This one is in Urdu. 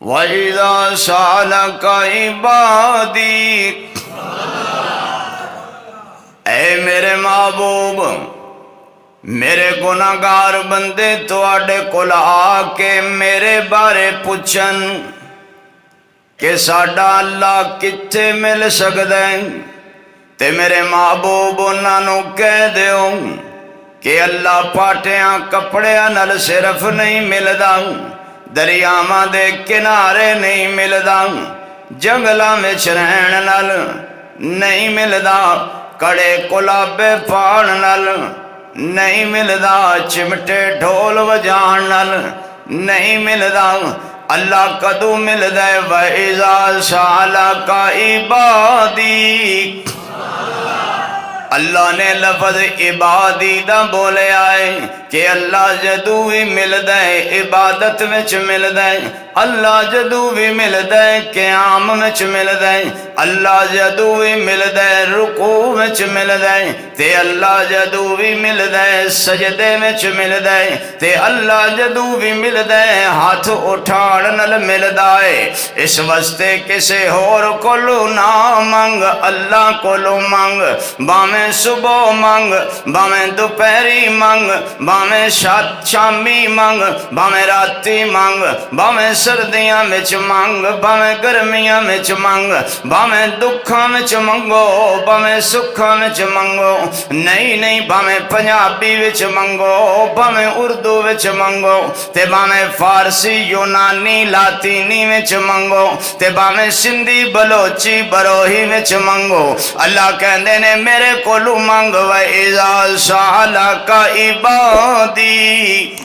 وَإِذَا سَأَلَكَ عِبَادِي، اے میرے محبوب، میرے گناہگار بندے تواڈے کول آ کے میرے بارے پوچھن کہ ساڈا اللہ کتھے مل سکدا ہے، تے میرے محبوب انہاں نوں کہہ دیو کہ اللہ پاٹیاں کپڑیاں نال صرف نہیں ملدا، دریاواں دے کنارے نہیں ملدا، جنگلاں وچ رہن نال نہیں ملدا، کڑے کلابے پاڑ نال نہیں ملدا، چمٹے ڈھول وجان نال نہیں ملدا۔ اللہ کدو ملدا ہے؟ وَإِذَا سَأَلَكَ عِبَادِي، اللہ نے لفظ عبادی دا بولیا ہے کہ اللہ جدو بھی ملدا ہے عبادت وچ ملدا ہے، اللہ جدو بھی ملدا ہے قیام وچ ملدا ہے، اللہ جدو بھی ملدا ہے رکوع وچ ملدا ہے، تے اللہ جدو بھی ملدا ہے سجدے وچ ملدا ہے، تے اللہ جدو بھی ملدا ہے ہاتھ اٹھاڑ نال ملدا ہے۔ اس واسطے کسے ہور کولو نہ منگ، اللہ کولو منگ، باویں صبح منگ، باویں دوپہری منگ، باویں شامی منگ، باویں راتی منگ، باویں سردیاں وچ منگ، باویں گرمیاں وچ منگ، باویں دکھاں وچ منگو، باویں سکھاں وچ منگو، نہیں باویں پنجابی وچ منگو، باویں اردو وچ منگو، تے باویں فارسی یونانی لاطینی وچ منگو، تے باویں سندھی بلوچی بروہی وچ منگو، اللہ کہندے نے میرے کولو منگ۔ وَإِذَا سَأَلَكَ عِبَادِي،